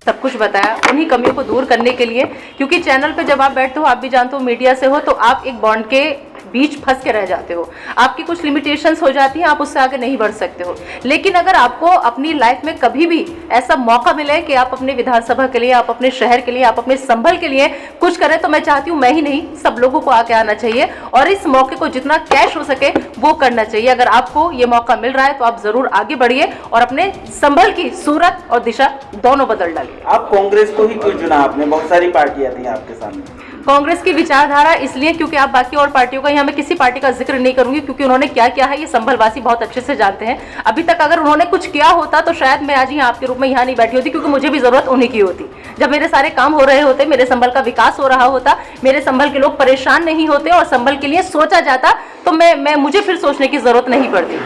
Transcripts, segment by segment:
सब कुछ बताया, उन्हीं कमियों को दूर करने के लिए, क्योंकि चैनल पे जब आप बैठते हो, आप भी जानते हो मीडिया से हो, तो आप एक बॉन्ड के बीच फंस के रह जाते हो, आपकी कुछ लिमिटेशंस हो जाती हैं, आप उससे आगे नहीं बढ़ सकते हो। लेकिन अगर आपको अपनी लाइफ में कभी भी ऐसा मौका मिले कि आप अपने विधानसभा के लिए, आप अपने शहर के लिए, आप अपने संभल के लिए कुछ करें, तो मैं चाहती हूँ मैं ही नहीं, सब लोगों को आगे आना चाहिए और इस मौके को जितना कैश हो सके वो करना चाहिए। अगर आपको ये मौका मिल रहा है तो आप जरूर आगे बढ़िए और अपने संभल की सूरत और दिशा दोनों बदल डालिए। आप कांग्रेस को ही क्यों चुना आपने? बहुत सारी पार्टियां थी आपके सामने। कांग्रेस की विचारधारा इसलिए क्योंकि आप बाकी और पार्टियों का, यहाँ मैं किसी पार्टी का जिक्र नहीं करूंगी क्योंकि उन्होंने क्या किया है ये संभलवासी बहुत अच्छे से जानते हैं। अभी तक अगर उन्होंने कुछ किया होता तो शायद मैं आज यहाँ आपके रूप में यहाँ नहीं बैठी होती, क्योंकि मुझे भी जरूरत उन्हीं की होती। जब मेरे सारे काम हो रहे होते, मेरे संभल का विकास हो रहा होता, मेरे संभल के लोग परेशान नहीं होते और संभल के लिए सोचा जाता, तो मुझे फिर सोचने की जरूरत नहीं पड़ती।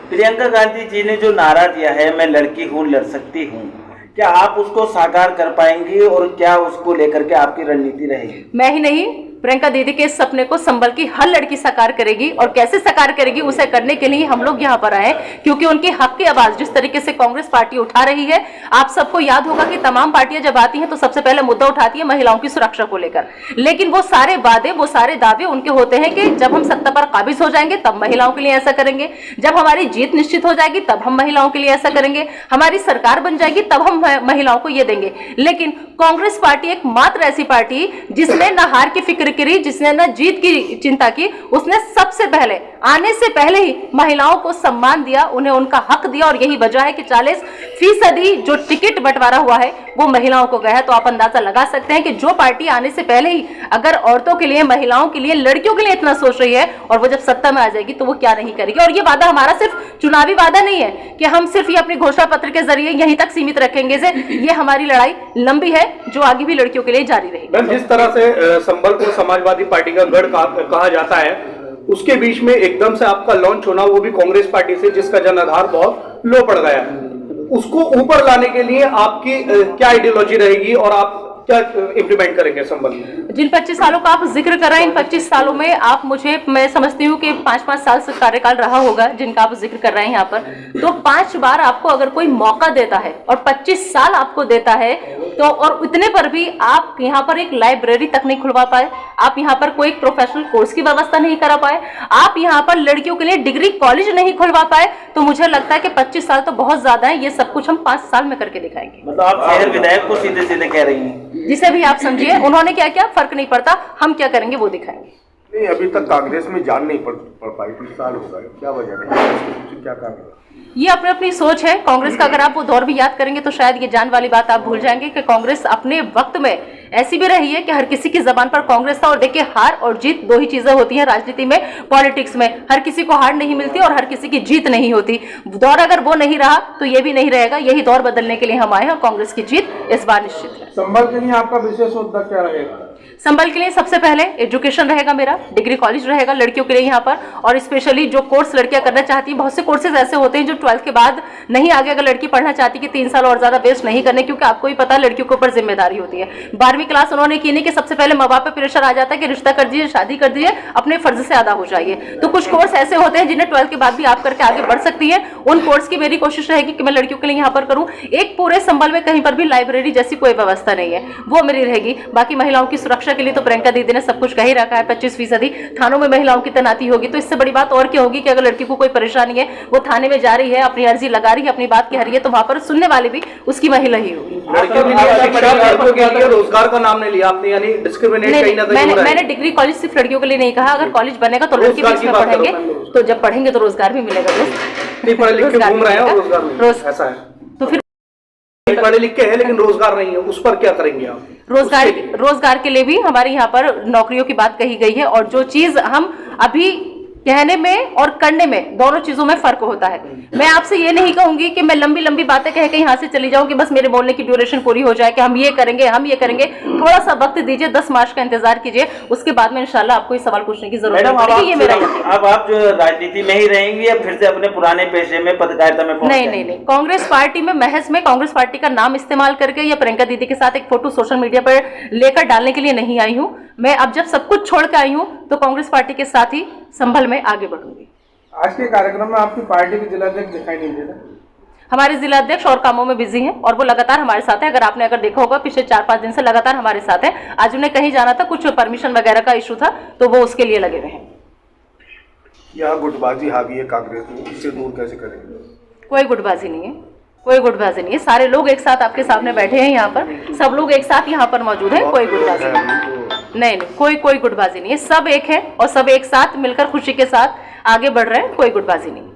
प्रियंका गांधी जी ने जो नारा दिया है, मैं लड़की हूँ लड़ सकती हूँ, क्या आप उसको साकार कर पाएंगी और क्या उसको लेकर के आपकी रणनीति रहेगी? मैं ही नहीं, प्रियंका दीदी के इस सपने को संभल की हर लड़की साकार करेगी और कैसे साकार करेगी उसे करने के लिए हम लोग यहाँ पर आए, क्योंकि उनकी हक की आवाज जिस तरीके से कांग्रेस पार्टी उठा रही है, आप सबको याद होगा कि तमाम पार्टियां जब आती हैं तो सबसे पहले मुद्दा उठाती है महिलाओं की सुरक्षा को लेकर, लेकिन वो सारे वादे, वो सारे दावे उनके होते हैं कि जब हम सत्ता पर काबिज हो जाएंगे तब महिलाओं के लिए ऐसा करेंगे, जब हमारी जीत निश्चित हो जाएगी तब हम महिलाओं के लिए ऐसा करेंगे, हमारी सरकार बन जाएगी तब हम महिलाओं को ये देंगे। लेकिन कांग्रेस पार्टी एक मात्र ऐसी पार्टी जिसने न हार की फिक्र करी, जिसने न जीत की चिंता की, उसने सबसे पहले आने से पहले ही महिलाओं को सम्मान दिया, उन्हें उनका हक दिया और यही वजह है कि 40% जो टिकट बंटवारा हुआ है वो महिलाओं को गया है। तो आप अंदाजा लगा सकते हैं कि जो पार्टी आने से पहले ही अगर औरतों के लिए, महिलाओं के लिए, लड़कियों के लिए इतना सोच रही है और वो जब सत्ता में आ जाएगी तो वो क्या नहीं करेगी। और ये वादा हमारा सिर्फ चुनावी वादा नहीं है कि हम सिर्फ ये अपनी घोषणा पत्र के जरिए यहीं तक सीमित रखेंगे, ये हमारी लड़ाई लंबी है जो आगे भी लड़कियों के लिए जारी रहेगी। जिस तरह से संभल को समाजवादी पार्टी का गढ़ कहा जाता है, उसके बीच में एकदम से आपका लॉन्च होना, वो भी कांग्रेस पार्टी से जिसका जनाधार बहुत लो पड़ गया है, उसको ऊपर लाने के लिए आपकी क्या आइडियोलॉजी रहेगी और आप क्या इम्प्लीमेंट करेंगे संभल में? जिन 25 सालों का आप जिक्र कर रहे हैं, इन 25 सालों में आप मैं समझती हूँ कि 5-5 साल से कार्यकाल रहा होगा जिनका आप जिक्र कर रहे हैं यहाँ पर, तो 5 बार आपको अगर कोई मौका देता है और 25 साल आपको देता है तो, और इतने पर भी आप यहाँ पर एक लाइब्रेरी तक नहीं खुलवा पाए, आप यहाँ पर कोई प्रोफेशनल कोर्स की व्यवस्था नहीं करा पाए, आप यहाँ पर लड़कियों के लिए डिग्री कॉलेज नहीं खुलवा पाए, तो मुझे लगता है कि 25 साल तो बहुत ज्यादा है। ये सब कुछ हम 5 साल में करके दिखाएंगे। मतलब आप शहर विधायक को सीधे सीधे कह रही हैं? जिसे भी आप समझिए, उन्होंने क्या किया फर्क नहीं पड़ता, हम क्या करेंगे वो दिखाएंगे। नहीं, अभी तक कांग्रेस में जान नहीं पड़ पाई, 30 साल हो गए, क्या वजह है, क्या कारण है? ये अपनी अपनी सोच है कांग्रेस का। अगर आप वो दौर भी याद करेंगे तो शायद ये जान वाली बात आप भूल जाएंगे कि कांग्रेस अपने वक्त में ऐसी भी रही है कि हर किसी की जबान पर कांग्रेस था। और देखिए, हार और जीत दो ही चीजें होती हैं राजनीति में, पॉलिटिक्स में। हर किसी को हार नहीं मिलती और हर किसी की जीत नहीं होती। दौर अगर वो नहीं रहा तो ये भी नहीं रहेगा। यही दौर बदलने के लिए हम आए हैं और कांग्रेस की जीत इस बार निश्चित है। संभल के लिए आपका विशेष मुद्दा क्या रहेगा? संभल के लिए सबसे पहले एजुकेशन रहेगा, मेरा डिग्री कॉलेज रहेगा लड़कियों के लिए यहाँ पर। और स्पेशली जो कोर्स लड़कियां करना चाहती हैं, बहुत से कोर्सेज ऐसे होते हैं जो 12th के बाद नहीं आगे अगर लड़की पढ़ना चाहती कि 3 साल और ज्यादा वेस्ट नहीं करने, क्योंकि आपको भी पता है लड़कियों के ऊपर जिम्मेदारी होती है। 12वीं क्लास उन्होंने की नहीं कि सबसे पहले माँ बाप पे प्रेशर आ जाता है कि रिश्ता कर दीजिए, शादी कर दीजिए, अपने फर्ज से अदा हो जाइए। तो कुछ कोर्स ऐसे होते हैं जिन्हें 12th के बाद भी आप करके आगे बढ़ सकती है। उन कोर्स की मेरी कोशिश रहेगी कि मैं लड़कियों के लिए यहाँ पर करूँ। एक पूरे संभल में कहीं पर भी लाइब्रेरी जैसी कोई व्यवस्था नहीं है, वो मेरी रहेगी। बाकी महिलाओं की सुरक्षा के लिए तो प्रियंका दीदी ने सब कुछ कह ही रखा है। 25% थानों में महिलाओं की तैनाती होगी। तो इससे बड़ी बात और क्या होगी कि अगर लड़की को कोई परेशानी है, वो थाने में जा रही है, अपनी अर्जी लगा रही है, अपनी बात कह रही है, तो वहां पर सुनने वाली भी उसकी महिला ही होगी। रोजगार का नाम नहीं लिया आपने, यानी डिस्क्रिमिनेट कहीं ना कहीं हो रहा है। मैंने डिग्री कॉलेज सिर्फ लड़कियों के लिए नहीं कहा। अगर कॉलेज बनेगा तो लड़की भी इसमें पढ़ेंगे, तो जब पढ़ेंगे तो रोजगार भी मिलेगा। पढ़े लिख के घूम रहे हैं और रोजगार नहीं, ऐसा है। तो फिर पढ़े लिख के है लेकिन रोजगार नहीं है, उस पर क्या करेंगे आप? रोजगार के लिए भी हमारे यहाँ पर नौकरियों की बात कही गई है। और जो चीज हम अभी कहने में और करने में, दोनों चीजों में फर्क होता है। मैं आपसे ये नहीं कहूंगी कि मैं लंबी लंबी बातें कह के यहाँ से चली जाऊं कि बस मेरे बोलने की ड्यूरेशन पूरी हो जाए कि हम ये करेंगे, हम ये करेंगे। थोड़ा सा वक्त दीजिए, 10 मार्च का इंतजार कीजिए, उसके बाद में इंशाल्लाह आपको ये सवाल पूछने की जरूरत पड़ेगी। ये मेरा अब आप जो राजनीति में ही रहेंगी या फिर से अपने पुराने पेशे में पत्रकारिता में? नहीं, कांग्रेस पार्टी में महज में कांग्रेस पार्टी का नाम इस्तेमाल करके या प्रियंका दीदी के साथ एक फोटो सोशल मीडिया पर लेकर डालने के लिए नहीं आई हूँ। मैं अब जब सब कुछ छोड़ के आई हूँ तो कांग्रेस पार्टी के साथ ही संभल में आगे बढ़ूंगी। आज के कार्यक्रम में आपकी पार्टी के जिलाध्यक्ष दिखाई नहीं दे रहे? हमारे जिला अध्यक्ष और कामों में बिजी हैं और वो लगातार हमारे साथ है। अगर देखा होगा पिछले 4-5 दिन से लगातार हमारे साथ है। आज उन्हें कहीं जाना था, कुछ परमिशन वगैरह का इशू था, तो वो उसके लिए लगे हुए हैं। यहाँ गुटबाजी हावी है कांग्रेस में, इससे दूर कैसे करेंगे? कोई गुटबाजी नहीं है, कोई गुटबाजी नहीं है। सारे लोग एक साथ आपके सामने बैठे हैं, यहाँ पर सब लोग एक साथ यहाँ पर मौजूद है। कोई गुटबाजी नहीं, कोई गुटबाजी नहीं है। सब एक है और सब एक साथ मिलकर खुशी के साथ आगे बढ़ रहे हैं। कोई गुटबाजी नहीं।